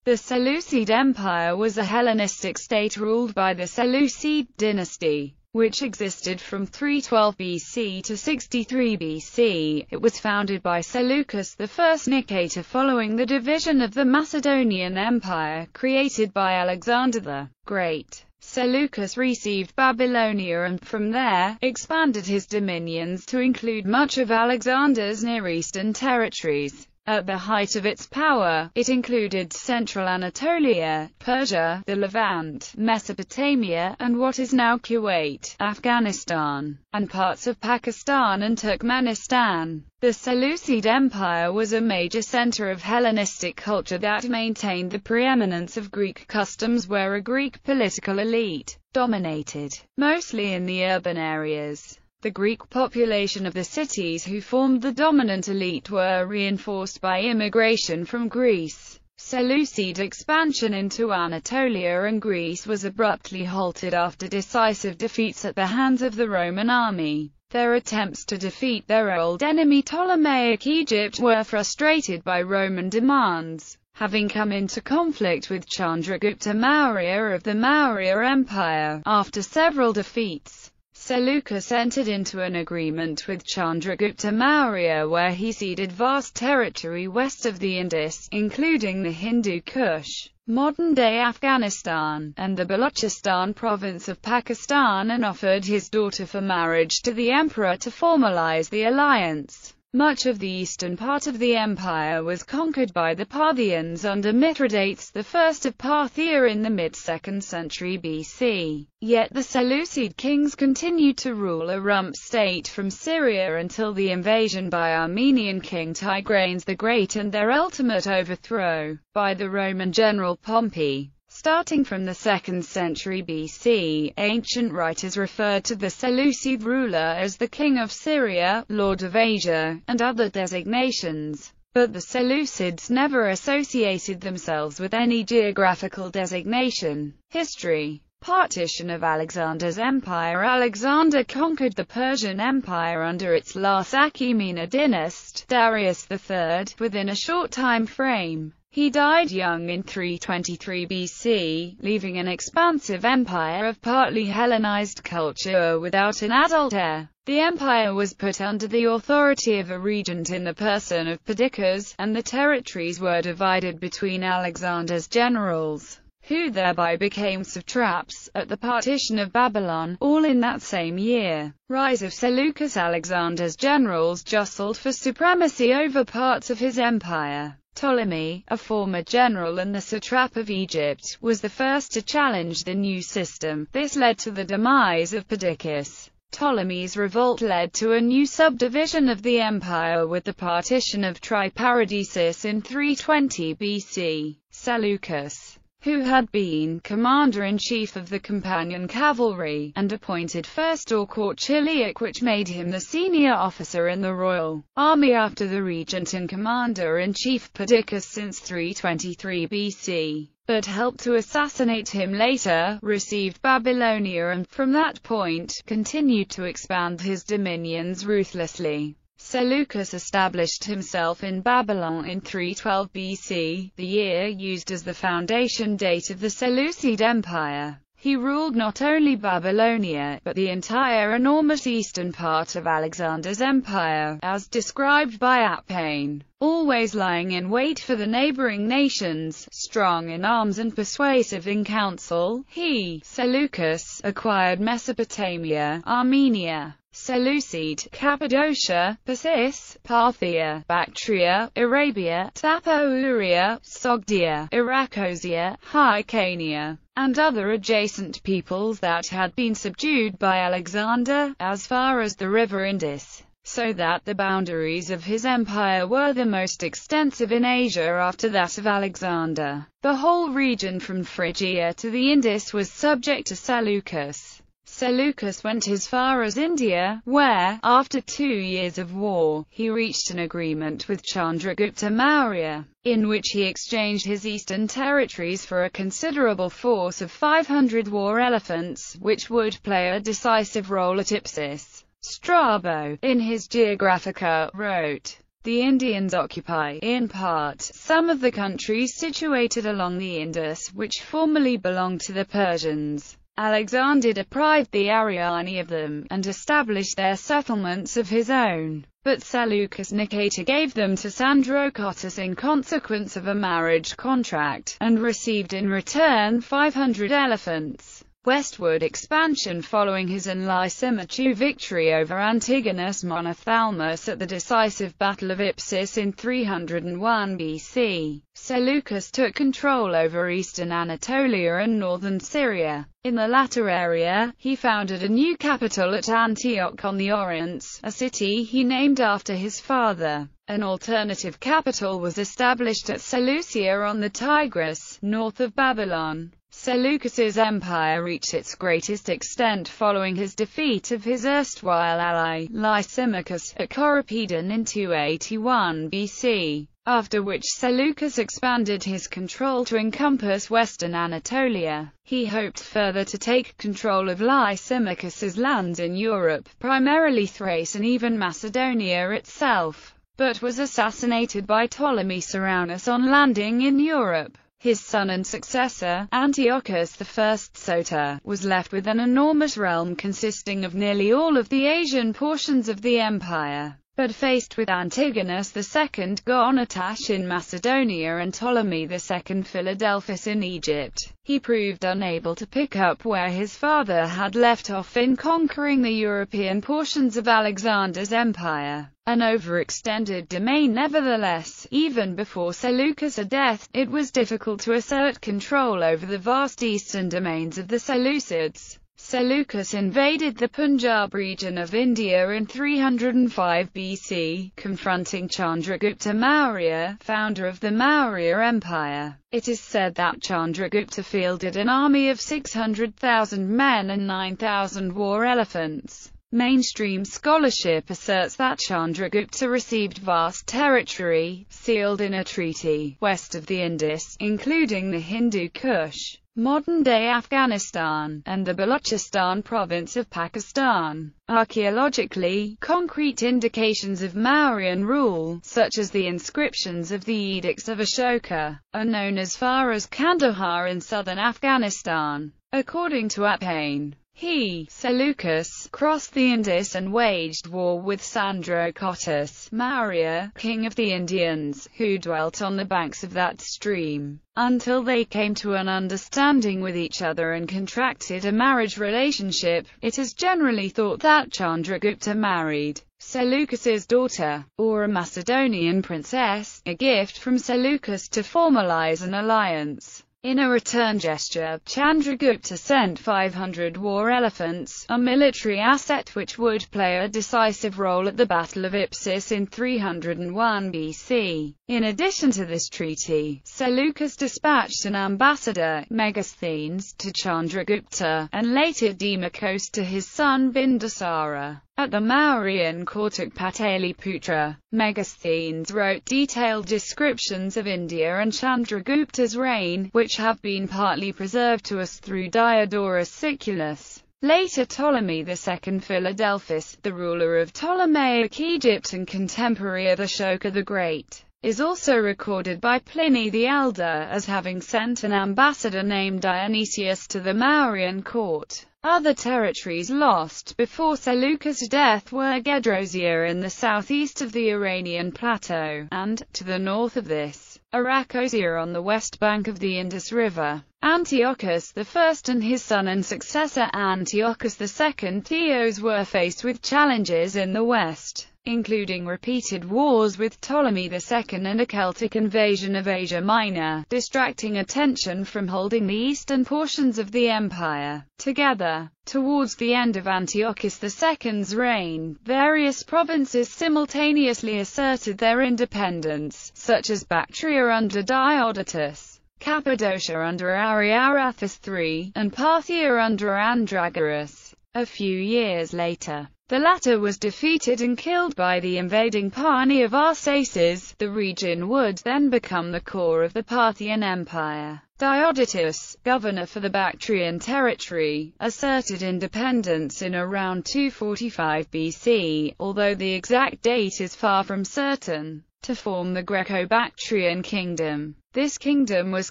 The Seleucid Empire was a Hellenistic state ruled by the Seleucid dynasty, which existed from 312 BC to 63 BC. It was founded by Seleucus I Nicator following the division of the Macedonian Empire, created by Alexander the Great. Seleucus received Babylonia and, from there, expanded his dominions to include much of Alexander's Near Eastern territories. At the height of its power, it included central Anatolia, Persia, the Levant, Mesopotamia, and what is now Kuwait, Afghanistan, and parts of Pakistan and Turkmenistan. The Seleucid Empire was a major center of Hellenistic culture that maintained the preeminence of Greek customs, where a Greek political elite dominated, mostly in the urban areas. The Greek population of the cities who formed the dominant elite were reinforced by immigration from Greece. Seleucid expansion into Anatolia and Greece was abruptly halted after decisive defeats at the hands of the Roman army. Their attempts to defeat their old enemy Ptolemaic Egypt were frustrated by Roman demands. Having come into conflict with Chandragupta Maurya of the Maurya Empire, after several defeats, Seleucus entered into an agreement with Chandragupta Maurya where he ceded vast territory west of the Indus, including the Hindu Kush, modern-day Afghanistan, and the Balochistan province of Pakistan, and offered his daughter for marriage to the emperor to formalize the alliance. Much of the eastern part of the empire was conquered by the Parthians under Mithridates I of Parthia in the mid-2nd century BC. Yet the Seleucid kings continued to rule a rump state from Syria until the invasion by Armenian king Tigranes the Great and their ultimate overthrow by the Roman general Pompey. Starting from the 2nd century BC, ancient writers referred to the Seleucid ruler as the king of Syria, lord of Asia, and other designations. But the Seleucids never associated themselves with any geographical designation. History. Partition of Alexander's empire. Alexander conquered the Persian Empire under its last Achaemenid dynasty, Darius III, within a short time frame. He died young in 323 BC, leaving an expansive empire of partly Hellenized culture without an adult heir. The empire was put under the authority of a regent in the person of Perdiccas, and the territories were divided between Alexander's generals, who thereby became satraps, at the partition of Babylon, all in that same year. Rise of Seleucus. Alexander's generals jostled for supremacy over parts of his empire. Ptolemy, a former general and the satrap of Egypt, was the first to challenge the new system. This led to the demise of Perdiccas. Ptolemy's revolt led to a new subdivision of the empire with the partition of Triparadisus in 320 BC. Seleucus, who had been commander-in-chief of the companion cavalry, and appointed first or court chiliac, which made him the senior officer in the royal army after the regent and commander-in-chief Perdiccas since 323 BC, but helped to assassinate him later, received Babylonia and, from that point, continued to expand his dominions ruthlessly. Seleucus established himself in Babylon in 312 BC, the year used as the foundation date of the Seleucid Empire. He ruled not only Babylonia, but the entire enormous eastern part of Alexander's empire, as described by Appian. Always lying in wait for the neighboring nations, strong in arms and persuasive in council, he, Seleucus, acquired Mesopotamia, Armenia, Seleucid, Cappadocia, Persis, Parthia, Bactria, Arabia, Tapouria, Sogdia, Arachosia, Hyrcania, and other adjacent peoples that had been subdued by Alexander, as far as the river Indus, so that the boundaries of his empire were the most extensive in Asia after that of Alexander. The whole region from Phrygia to the Indus was subject to Seleucus. Seleucus went as far as India, where, after 2 years of war, he reached an agreement with Chandragupta Maurya, in which he exchanged his eastern territories for a considerable force of 500 war elephants, which would play a decisive role at Ipsus. Strabo, in his Geographica, wrote, The Indians occupy, in part, some of the countries situated along the Indus, which formerly belonged to the Persians. Alexander deprived the Ariani of them, and established their settlements of his own. But Seleucus Nicator gave them to Sandrocotus in consequence of a marriage contract, and received in return 500 elephants. Westward expansion. Following his and Lysimachus' victory over Antigonus Monothalmus at the decisive Battle of Ipsus in 301 BC, Seleucus took control over eastern Anatolia and northern Syria. In the latter area, he founded a new capital at Antioch on the Orontes, a city he named after his father. An alternative capital was established at Seleucia on the Tigris, north of Babylon. Seleucus's empire reached its greatest extent following his defeat of his erstwhile ally, Lysimachus, at Corupedon in 281 BC, after which Seleucus expanded his control to encompass western Anatolia. He hoped further to take control of Lysimachus's lands in Europe, primarily Thrace and even Macedonia itself, but was assassinated by Ptolemy Ceraunus on landing in Europe. His son and successor, Antiochus I Soter, was left with an enormous realm consisting of nearly all of the Asian portions of the empire. But faced with Antigonus II Gonatas in Macedonia and Ptolemy II Philadelphus in Egypt, he proved unable to pick up where his father had left off in conquering the European portions of Alexander's empire. An overextended domain. Nevertheless, even before Seleucus' death, it was difficult to assert control over the vast eastern domains of the Seleucids. Seleucus invaded the Punjab region of India in 305 BC, confronting Chandragupta Maurya, founder of the Maurya Empire. It is said that Chandragupta fielded an army of 600,000 men and 9,000 war elephants. Mainstream scholarship asserts that Chandragupta received vast territory, sealed in a treaty, west of the Indus, including the Hindu Kush, modern-day Afghanistan, and the Balochistan province of Pakistan. Archaeologically, concrete indications of Mauryan rule, such as the inscriptions of the Edicts of Ashoka, are known as far as Kandahar in southern Afghanistan. According to Apane, Seleucus, crossed the Indus and waged war with Sandrocotus Maurya, king of the Indians, who dwelt on the banks of that stream, until they came to an understanding with each other and contracted a marriage relationship. It is generally thought that Chandragupta married Seleucus's daughter, or a Macedonian princess, a gift from Seleucus to formalize an alliance. In a return gesture, Chandragupta sent 500 war elephants, a military asset which would play a decisive role at the Battle of Ipsus in 301 BC. In addition to this treaty, Seleucus dispatched an ambassador, Megasthenes, to Chandragupta, and later Demokos to his son Bindusara. At the Mauryan court at Pataliputra, Megasthenes wrote detailed descriptions of India and Chandragupta's reign, which have been partly preserved to us through Diodorus Siculus. Later Ptolemy II Philadelphus, the ruler of Ptolemaic Egypt and contemporary of Ashoka the Great, is also recorded by Pliny the Elder as having sent an ambassador named Dionysius to the Mauryan court. Other territories lost before Seleucus' death were Gedrosia in the southeast of the Iranian plateau, and, to the north of this, Arachosia on the west bank of the Indus River. Antiochus I and his son and successor Antiochus II Theos were faced with challenges in the west, including repeated wars with Ptolemy II and a Celtic invasion of Asia Minor, distracting attention from holding the eastern portions of the empire. Together, towards the end of Antiochus II's reign, various provinces simultaneously asserted their independence, such as Bactria under Diodotus, Cappadocia under Ariarathes III, and Parthia under Andragoras. A few years later, The latter was defeated and killed by the invading Parni of Arsaces. The region would then become the core of the Parthian Empire. Diodotus, governor for the Bactrian territory, asserted independence in around 245 BC, although the exact date is far from certain, to form the Greco-Bactrian kingdom. This kingdom was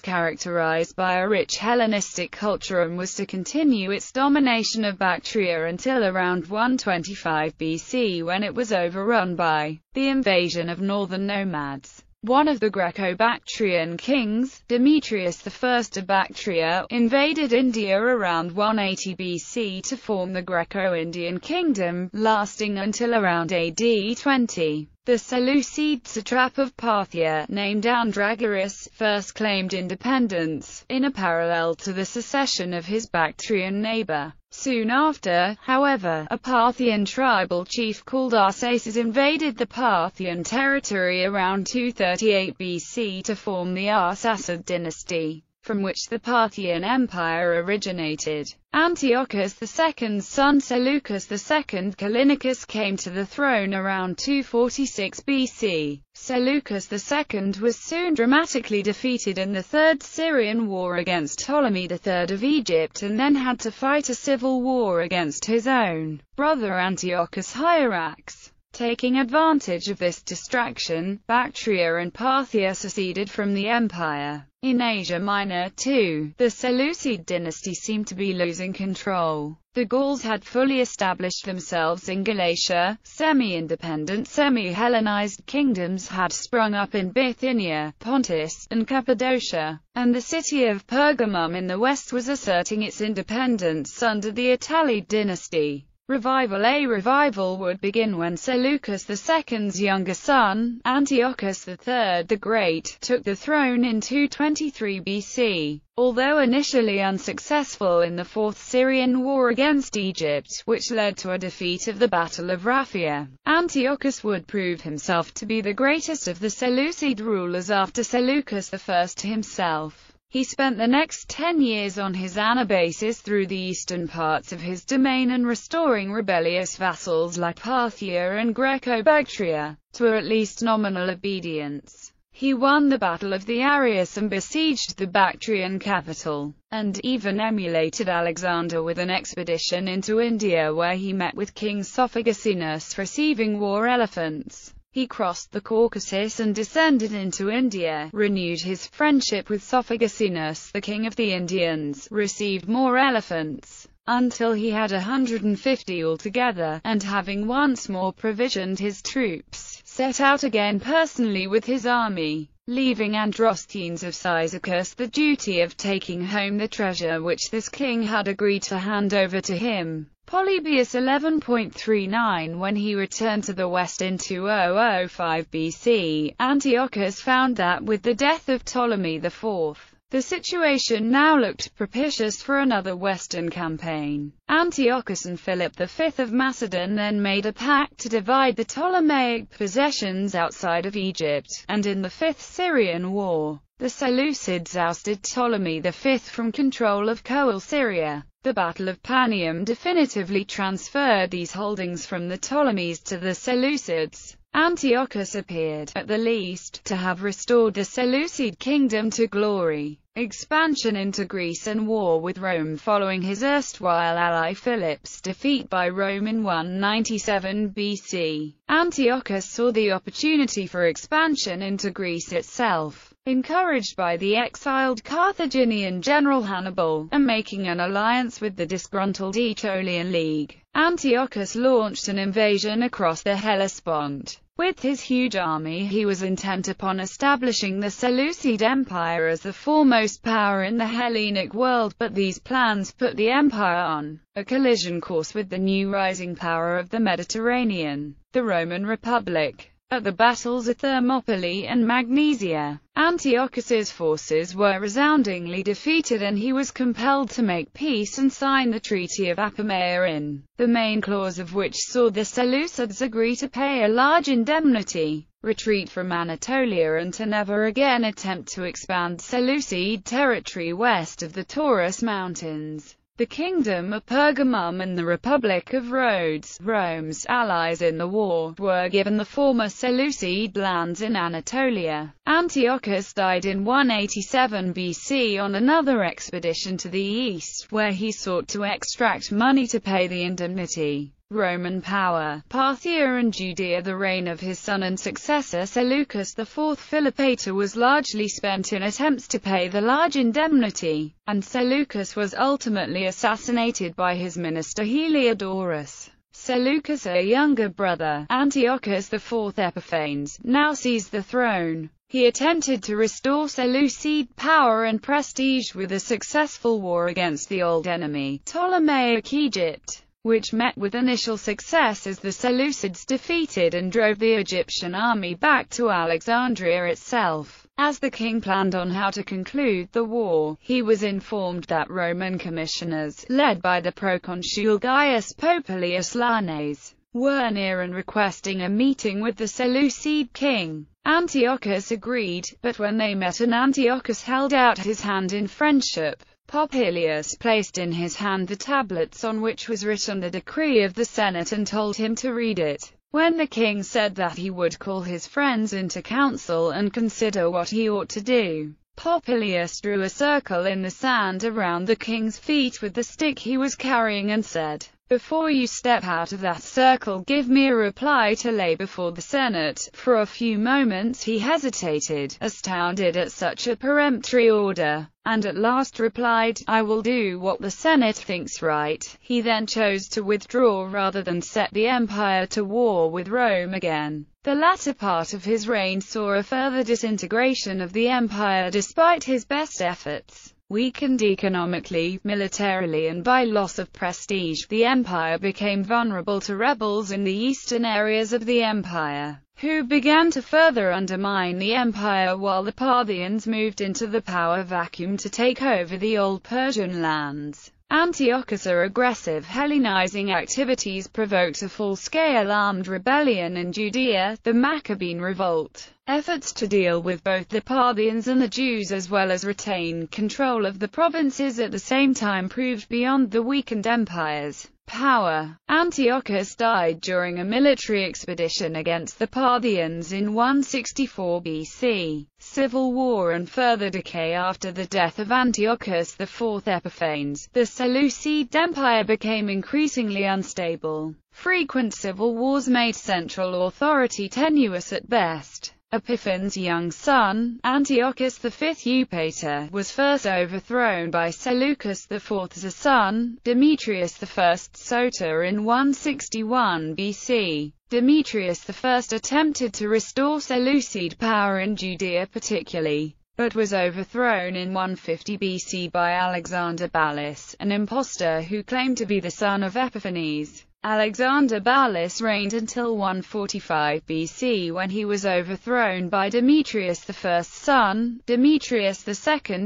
characterized by a rich Hellenistic culture and was to continue its domination of Bactria until around 125 BC, when it was overrun by the invasion of northern nomads. One of the Greco-Bactrian kings, Demetrius I of Bactria, invaded India around 180 BC to form the Greco-Indian kingdom, lasting until around AD 20. The Seleucid satrap of Parthia, named Andragoras, first claimed independence, in a parallel to the secession of his Bactrian neighbor. Soon after, however, a Parthian tribal chief called Arsaces invaded the Parthian territory around 238 BC to form the Arsacid dynasty, from which the Parthian Empire originated. Antiochus II's son Seleucus II Callinicus came to the throne around 246 BC. Seleucus II was soon dramatically defeated in the Third Syrian War against Ptolemy III of Egypt, and then had to fight a civil war against his own brother Antiochus Hierax. Taking advantage of this distraction, Bactria and Parthia seceded from the empire. In Asia Minor, too, the Seleucid dynasty seemed to be losing control. The Gauls had fully established themselves in Galatia. Semi-independent, semi-Hellenized kingdoms had sprung up in Bithynia, Pontus, and Cappadocia, and the city of Pergamum in the west was asserting its independence under the Attalid dynasty. A revival would begin when Seleucus II's younger son, Antiochus III the Great, took the throne in 223 BC. Although initially unsuccessful in the Fourth Syrian War against Egypt, which led to a defeat of the Battle of Raphia, Antiochus would prove himself to be the greatest of the Seleucid rulers after Seleucus I himself. He spent the next 10 years on his anabasis through the eastern parts of his domain and restoring rebellious vassals like Parthia and Greco-Bactria to at least nominal obedience. He won the Battle of the Arius and besieged the Bactrian capital, and even emulated Alexander with an expedition into India where he met with King Sophagosinus receiving war elephants. He crossed the Caucasus and descended into India, renewed his friendship with Sophagosinus, the king of the Indians, received more elephants, until he had 150 altogether, and having once more provisioned his troops, set out again personally with his army, leaving Androsthenes of Cyzicus the duty of taking home the treasure which this king had agreed to hand over to him. Polybius 11.39 When he returned to the west in 2005 BC, Antiochus found that with the death of Ptolemy IV, the situation now looked propitious for another western campaign. Antiochus and Philip V of Macedon then made a pact to divide the Ptolemaic possessions outside of Egypt, and in the Fifth Syrian War, the Seleucids ousted Ptolemy V from control of Coele Syria. The Battle of Panium definitively transferred these holdings from the Ptolemies to the Seleucids. Antiochus appeared, at the least, to have restored the Seleucid kingdom to glory. Expansion into Greece and war with Rome following his erstwhile ally Philip's defeat by Rome in 197 BC. Antiochus saw the opportunity for expansion into Greece itself. Encouraged by the exiled Carthaginian general Hannibal, and making an alliance with the disgruntled Aetolian League, Antiochus launched an invasion across the Hellespont. With his huge army he was intent upon establishing the Seleucid Empire as the foremost power in the Hellenic world, but these plans put the empire on a collision course with the new rising power of the Mediterranean, the Roman Republic. At the battles of Thermopylae and Magnesia, Antiochus's forces were resoundingly defeated and he was compelled to make peace and sign the Treaty of Apamea, the main clause of which saw the Seleucids agree to pay a large indemnity, retreat from Anatolia and to never again attempt to expand Seleucid territory west of the Taurus Mountains. The Kingdom of Pergamum and the Republic of Rhodes, Rome's allies in the war, were given the former Seleucid lands in Anatolia. Antiochus died in 187 BC on another expedition to the east, where he sought to extract money to pay the indemnity. Roman power, Parthia and Judea. The reign of his son and successor Seleucus IV Philopator was largely spent in attempts to pay the large indemnity, and Seleucus was ultimately assassinated by his minister Heliodorus. Seleucus' younger brother, Antiochus IV Epiphanes, now seized the throne. He attempted to restore Seleucid power and prestige with a successful war against the old enemy, Ptolemaic Egypt, which met with initial success as the Seleucids defeated and drove the Egyptian army back to Alexandria itself. As the king planned on how to conclude the war, he was informed that Roman commissioners, led by the proconsul Gaius Popilius Lanes, were near and requesting a meeting with the Seleucid king. Antiochus agreed, but when they met and Antiochus held out his hand in friendship, Popilius placed in his hand the tablets on which was written the decree of the Senate and told him to read it. When the king said that he would call his friends into council and consider what he ought to do, Popilius drew a circle in the sand around the king's feet with the stick he was carrying and said, "Before you step out of that circle, give me a reply to lay before the Senate." For a few moments he hesitated, astounded at such a peremptory order, and at last replied, "I will do what the Senate thinks right." He then chose to withdraw rather than set the empire to war with Rome again. The latter part of his reign saw a further disintegration of the empire despite his best efforts. Weakened economically, militarily and by loss of prestige, the empire became vulnerable to rebels in the eastern areas of the empire, who began to further undermine the empire, while the Parthians moved into the power vacuum to take over the old Persian lands. Antiochus' aggressive Hellenizing activities provoked a full-scale armed rebellion in Judea, the Maccabean Revolt. Efforts to deal with both the Parthians and the Jews as well as retain control of the provinces at the same time proved beyond the weakened empire's power. Antiochus died during a military expedition against the Parthians in 164 BC. Civil war and further decay. After the death of Antiochus IV Epiphanes, the Seleucid Empire became increasingly unstable. Frequent civil wars made central authority tenuous at best. Epiphanes' young son, Antiochus V Eupator, was first overthrown by Seleucus IV's son, Demetrius I Soter, in 161 BC. Demetrius I attempted to restore Seleucid power in Judea particularly, but was overthrown in 150 BC by Alexander Ballis, an impostor who claimed to be the son of Epiphanes. Alexander Ballis reigned until 145 BC when he was overthrown by Demetrius I's son, Demetrius II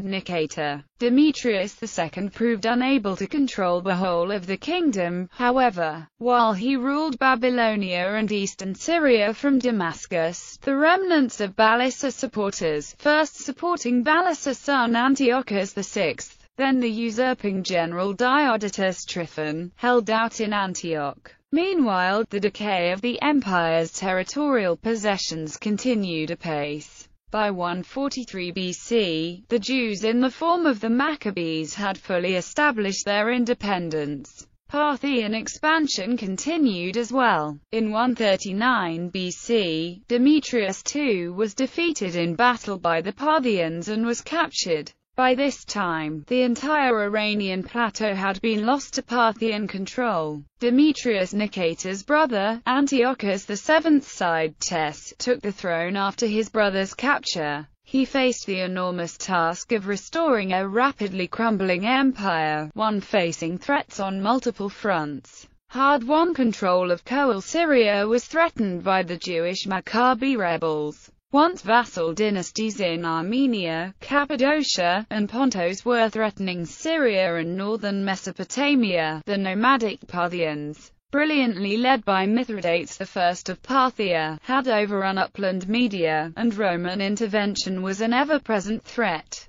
Nicator. Demetrius II proved unable to control the whole of the kingdom, however. While he ruled Babylonia and eastern Syria from Damascus, the remnants of Ballis' supporters, first supporting Ballis' son Antiochus VI, then the usurping general Diodotus Tryphon, held out in Antioch. Meanwhile, the decay of the empire's territorial possessions continued apace. By 143 BC, the Jews in the form of the Maccabees had fully established their independence. Parthian expansion continued as well. In 139 BC, Demetrius II was defeated in battle by the Parthians and was captured. By this time, the entire Iranian plateau had been lost to Parthian control. Demetrius Nicator's brother, Antiochus VII's Sidetes, took the throne after his brother's capture. He faced the enormous task of restoring a rapidly crumbling empire, one facing threats on multiple fronts. Hard-won control of Coele Syria was threatened by the Jewish Maccabi rebels. Once vassal dynasties in Armenia, Cappadocia, and Pontus were threatening Syria and northern Mesopotamia. The nomadic Parthians, brilliantly led by Mithridates I of Parthia, had overrun upland Media, and Roman intervention was an ever-present threat.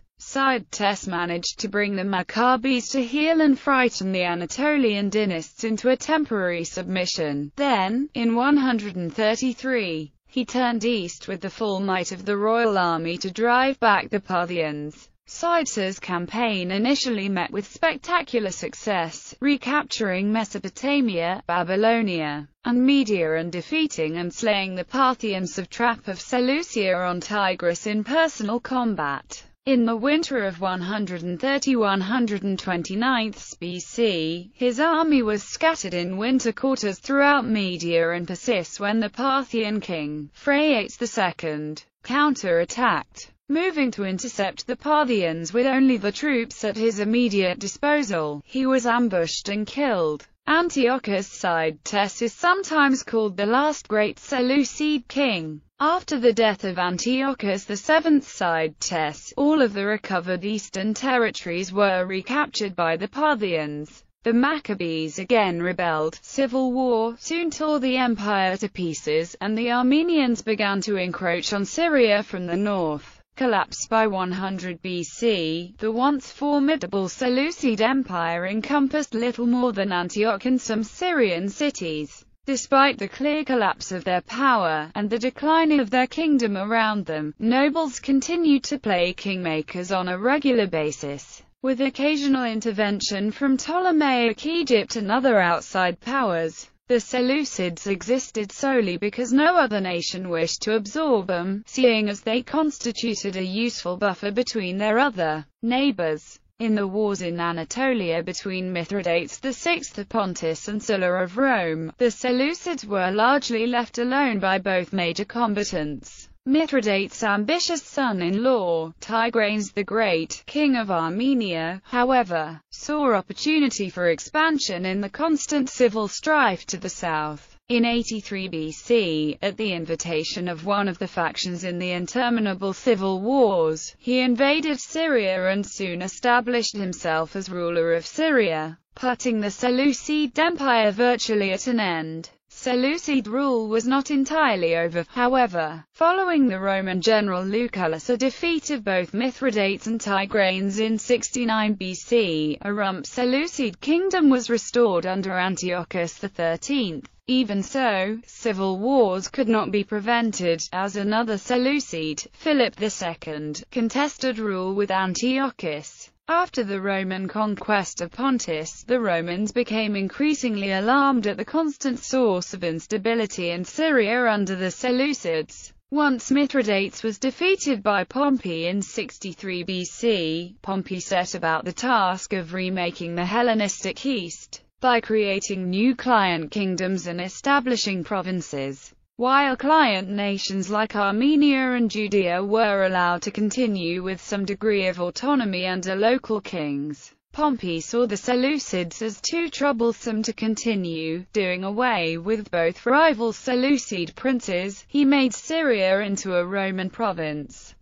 Tess managed to bring the Maccabees to heel and frighten the Anatolian dynasts into a temporary submission. Then, in 133, he turned east with the full might of the royal army to drive back the Parthians. Tess's campaign initially met with spectacular success, recapturing Mesopotamia, Babylonia, and Media, and defeating and slaying the Parthian satrap of Seleucia on Tigris in personal combat. In the winter of 130–129 BC, his army was scattered in winter quarters throughout Media and Persis when the Parthian king, Phraates II, counter-attacked. Moving to intercept the Parthians with only the troops at his immediate disposal, he was ambushed and killed. Antiochus Tess is sometimes called the last great Seleucid king. After the death of Antiochus VII Tess, all of the recovered eastern territories were recaptured by the Parthians. The Maccabees again rebelled. Civil war soon tore the empire to pieces, and the Armenians began to encroach on Syria from the north. Collapse by 100 BC, the once formidable Seleucid Empire encompassed little more than Antioch and some Syrian cities. Despite the clear collapse of their power, and the decline of their kingdom around them, nobles continued to play kingmakers on a regular basis. With occasional intervention from Ptolemaic Egypt and other outside powers, the Seleucids existed solely because no other nation wished to absorb them, seeing as they constituted a useful buffer between their other neighbors. In the wars in Anatolia between Mithridates VI of Pontus and Sulla of Rome, the Seleucids were largely left alone by both major combatants. Mithridates' ambitious son-in-law, Tigranes the Great, king of Armenia, however, saw opportunity for expansion in the constant civil strife to the south. In 83 BC, at the invitation of one of the factions in the interminable civil wars, he invaded Syria and soon established himself as ruler of Syria, putting the Seleucid Empire virtually at an end. Seleucid rule was not entirely over, however. Following the Roman general Lucullus' defeat of both Mithridates and Tigranes in 69 BC, a rump Seleucid kingdom was restored under Antiochus XIII. Even so, civil wars could not be prevented, as another Seleucid, Philip II, contested rule with Antiochus. After the Roman conquest of Pontus, the Romans became increasingly alarmed at the constant source of instability in Syria under the Seleucids. Once Mithridates was defeated by Pompey in 63 BC, Pompey set about the task of remaking the Hellenistic East, by creating new client kingdoms and establishing provinces. While client nations like Armenia and Judea were allowed to continue with some degree of autonomy under local kings, Pompey saw the Seleucids as too troublesome to continue. Doing away with both rival Seleucid princes, he made Syria into a Roman province.